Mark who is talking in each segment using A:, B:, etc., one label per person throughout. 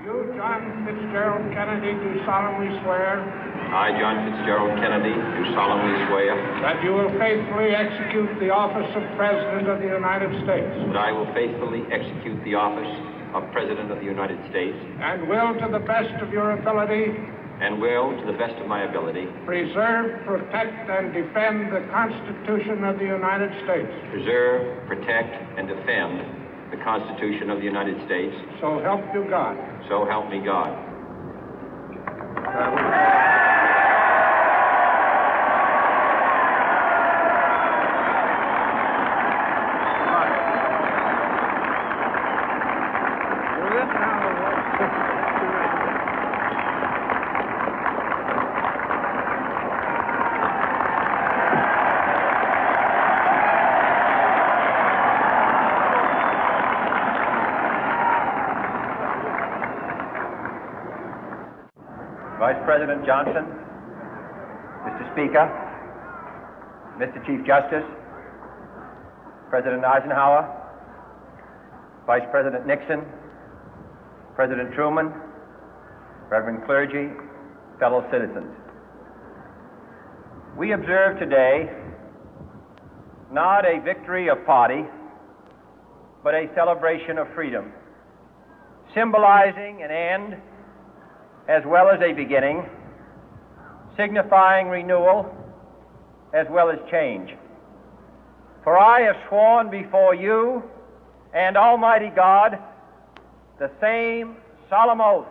A: You, John Fitzgerald Kennedy, do solemnly swear
B: I, John Fitzgerald Kennedy, do solemnly swear
A: that you will faithfully execute the office of President of the United States
B: that I will faithfully execute the office of President of the United States
A: and will, to the best of your ability,
B: and will, to the best of my ability,
A: preserve, protect, and defend the Constitution of the United States.
B: preserve, protect, and defend the Constitution of the United States.
A: So help you God.
B: So help me God.
C: Vice President Johnson, Mr. Speaker, Mr. Chief Justice, President Eisenhower, Vice President Nixon, President Truman, Reverend clergy, fellow citizens. We observe today not a victory of party, but a celebration of freedom, symbolizing an end as well as a beginning, signifying renewal as well as change. For I have sworn before you and Almighty God the same solemn oath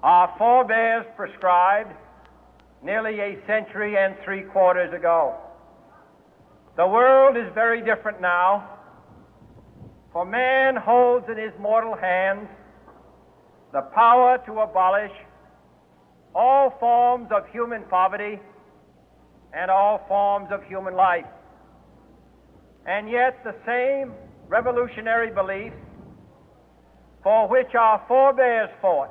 C: our forebears prescribed nearly a century and 3/4 ago. The world is very different now, for man holds in his mortal hands the power to abolish all forms of human poverty and all forms of human life. And yet the same revolutionary beliefs for which our forebears fought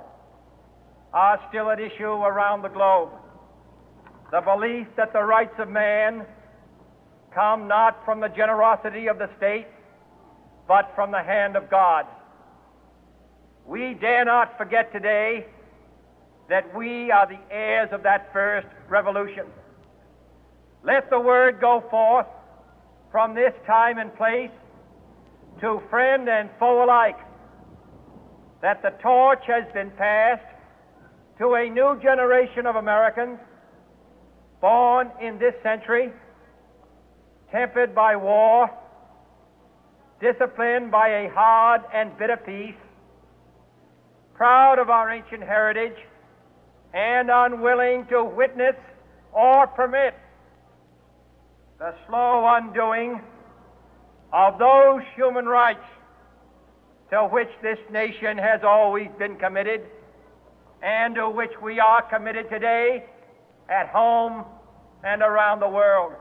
C: are still at issue around the globe. The belief that the rights of man come not from the generosity of the state, but from the hand of God. We dare not forget today that we are the heirs of that first revolution. Let the word go forth from this time and place to friend and foe alike that the torch has been passed to a new generation of Americans born in this century, tempered by war, disciplined by a hard and bitter peace, proud of our ancient heritage, and unwilling to witness or permit the slow undoing of those human rights to which this nation has always been committed and to which we are committed today at home and around the world.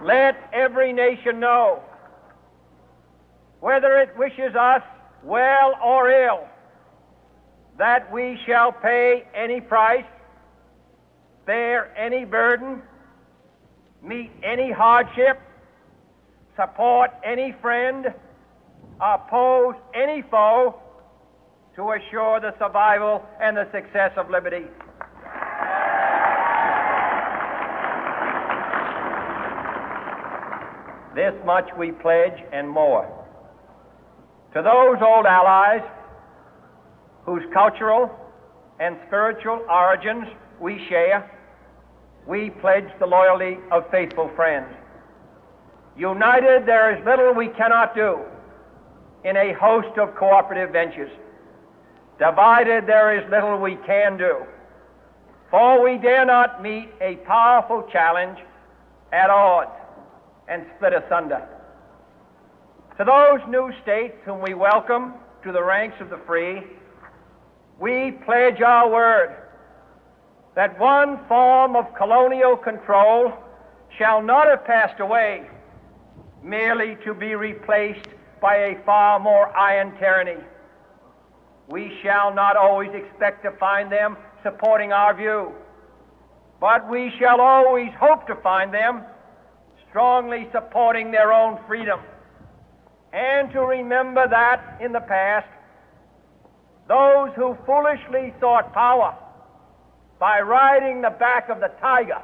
C: Let every nation know, whether it wishes us well or ill, that we shall pay any price, bear any burden, meet any hardship, support any friend, oppose any foe to assure the survival and the success of liberty. This much we pledge and more. To those old allies whose cultural and spiritual origins we share, we pledge the loyalty of faithful friends. United, there is little we cannot do in a host of cooperative ventures. Divided, there is little we can do, for we dare not meet a powerful challenge at odds and split asunder. To those new states whom we welcome to the ranks of the free, we pledge our word that one form of colonial control shall not have passed away, merely to be replaced by a far more iron tyranny. We shall not always expect to find them supporting our view, but we shall always hope to find them strongly supporting their own freedom, and to remember that in the past, those who foolishly sought power by riding the back of the tiger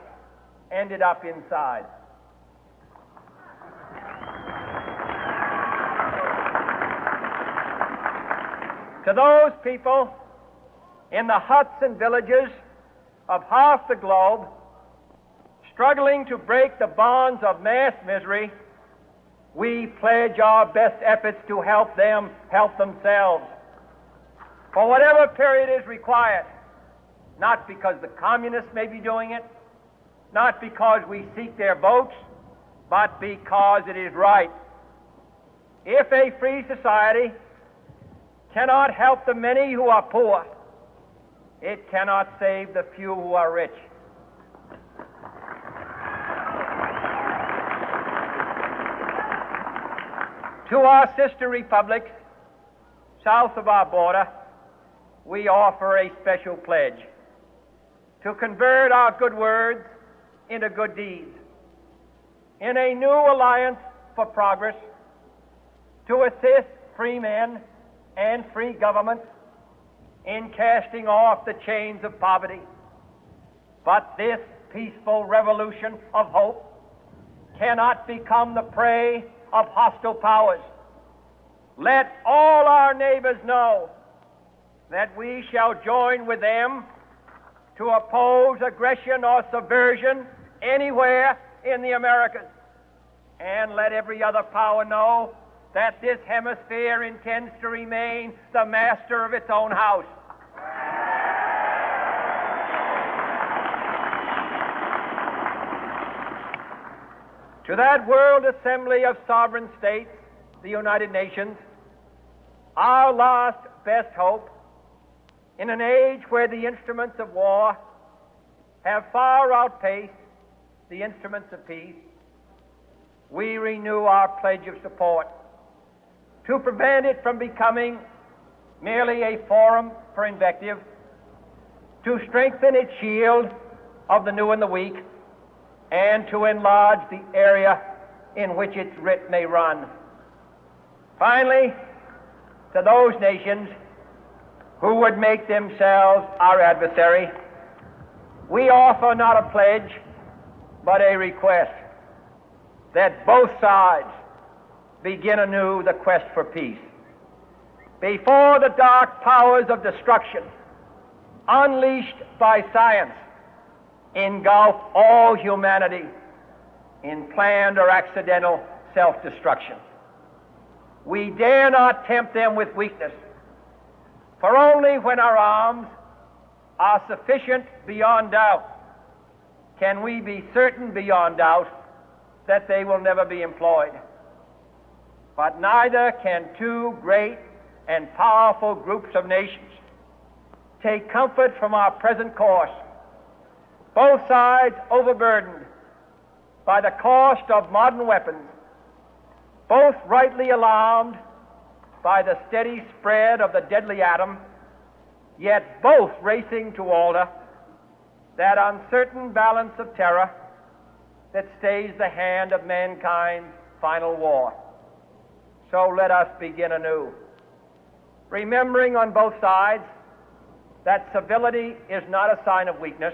C: ended up inside. To those people in the huts and villages of half the globe struggling to break the bonds of mass misery, we pledge our best efforts to help them help themselves for whatever period is required, not because the communists may be doing it, not because we seek their votes, but because it is right. If a free society cannot help the many who are poor, it cannot save the few who are rich. To our sister republics south of our border, we offer a special pledge to convert our good words into good deeds, in a new alliance for progress, to assist free men and free governments in casting off the chains of poverty. But this peaceful revolution of hope cannot become the prey of hostile powers. Let all our neighbors know that we shall join with them to oppose aggression or subversion anywhere in the Americas. And let every other power know that this hemisphere intends to remain the master of its own house. To that World Assembly of Sovereign States, the United Nations, our last best hope, in an age where the instruments of war have far outpaced the instruments of peace, we renew our pledge of support to prevent it from becoming merely a forum for invective, to strengthen its shield of the new and the weak, and to enlarge the area in which its writ may run. Finally, to those nations who would make themselves our adversary, we offer not a pledge, but a request that both sides begin anew the quest for peace. Before the dark powers of destruction, unleashed by science, engulf all humanity in planned or accidental self-destruction, we dare not tempt them with weakness, for only when our arms are sufficient beyond doubt can we be certain beyond doubt that they will never be employed. But neither can two great and powerful groups of nations take comfort from our present course, both sides overburdened by the cost of modern weapons, both rightly alarmed by the steady spread of the deadly atom, yet both racing to alter that uncertain balance of terror that stays the hand of mankind's final war. So let us begin anew, remembering on both sides that civility is not a sign of weakness,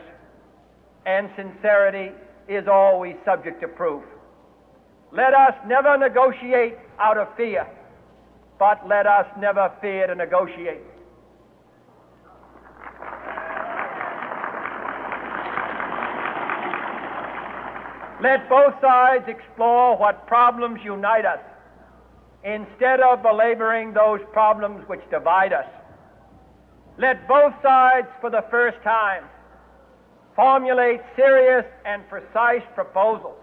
C: and sincerity is always subject to proof. Let us never negotiate out of fear, but let us never fear to negotiate. Let both sides explore what problems unite us, instead of belaboring those problems which divide us. Let both sides, for the first time, formulate serious and precise proposals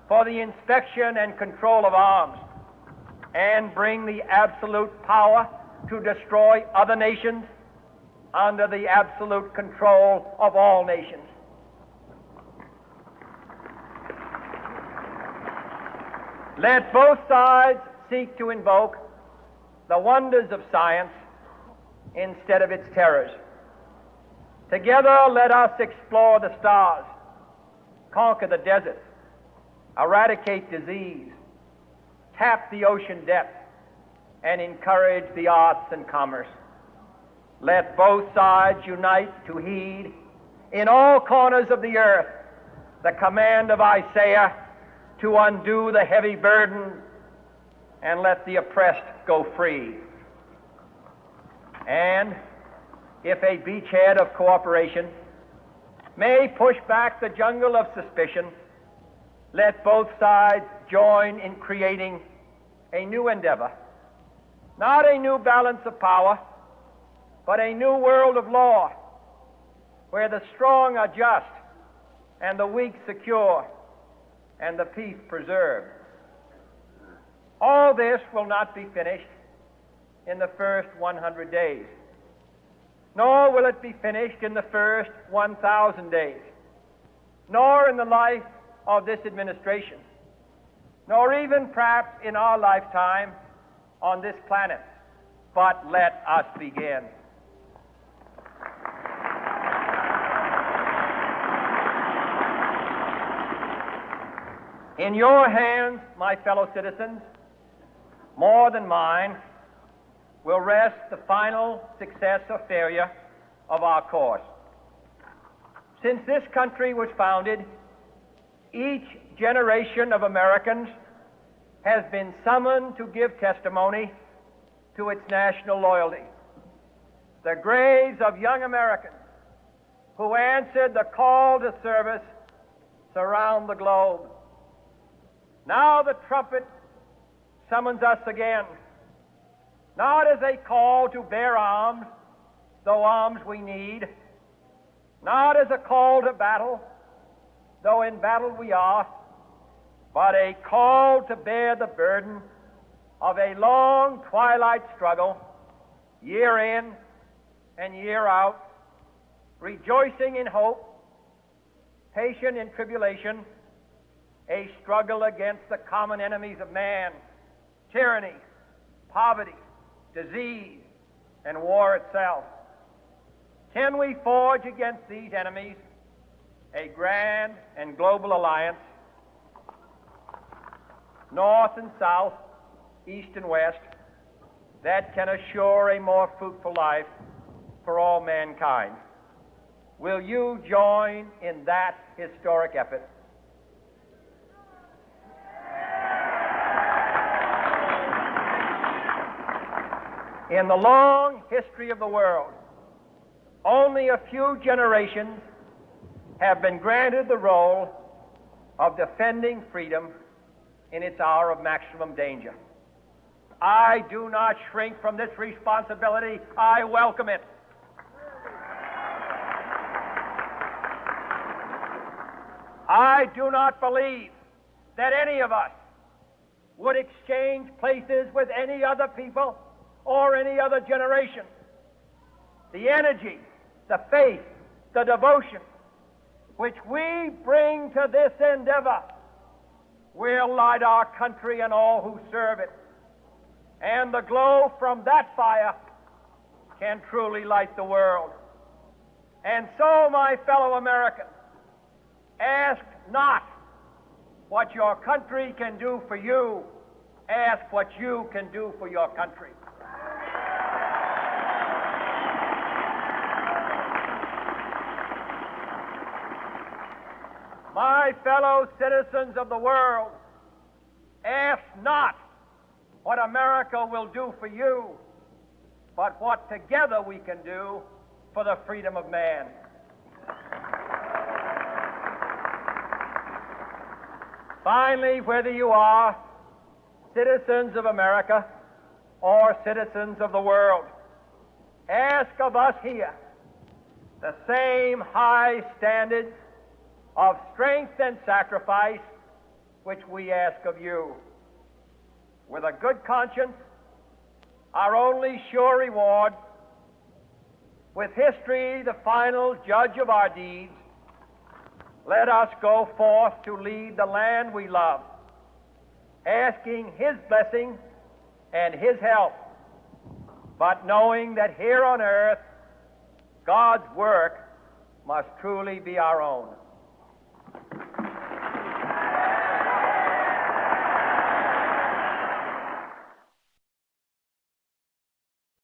C: for the inspection and control of arms, and bring the absolute power to destroy other nations under the absolute control of all nations. Let both sides seek to invoke the wonders of science instead of its terrors. Together, let us explore the stars, conquer the deserts, eradicate disease, tap the ocean depth, and encourage the arts and commerce. Let both sides unite to heed in all corners of the earth the command of Isaiah to undo the heavy burden and let the oppressed go free. And if a beachhead of cooperation may push back the jungle of suspicion, let both sides join in creating a new endeavor, not a new balance of power, but a new world of law, where the strong are just and the weak secure and the peace preserved. All this will not be finished in the first 100 days, nor will it be finished in the first 1,000 days, nor in the life of this administration, nor even perhaps in our lifetime on this planet. But let us begin. In your hands, my fellow citizens, more than mine, will rest the final success or failure of our course. Since this country was founded, each generation of Americans has been summoned to give testimony to its national loyalty. The graves of young Americans who answered the call to service surround the globe. Now the trumpet summons us again, not as a call to bear arms, though arms we need, not as a call to battle, though in battle we are, but a call to bear the burden of a long twilight struggle, year in and year out, rejoicing in hope, patient in tribulation, a struggle against the common enemies of man, tyranny, poverty, disease, and war itself. Can we forge against these enemies a grand and global alliance, north and south, east and west, that can assure a more fruitful life for all mankind? Will you join in that historic effort? In the long history of the world, only a few generations have been granted the role of defending freedom in its hour of maximum danger. I do not shrink from this responsibility. I welcome it. I do not believe that any of us would exchange places with any other people or any other generation. The energy, the faith, the devotion which we bring to this endeavor will light our country and all who serve it. And the glow from that fire can truly light the world. And so, my fellow Americans, ask not what your country can do for you, ask what you can do for your country. My fellow citizens of the world, ask not what America will do for you, but what together we can do for the freedom of man. Finally, whether you are citizens of America or citizens of the world, ask of us here the same high standards of strength and sacrifice which we ask of you. With a good conscience, our only sure reward, with history the final judge of our deeds, let us go forth to lead the land we love, asking His blessing and His help, but knowing that here on earth God's work must truly be our own.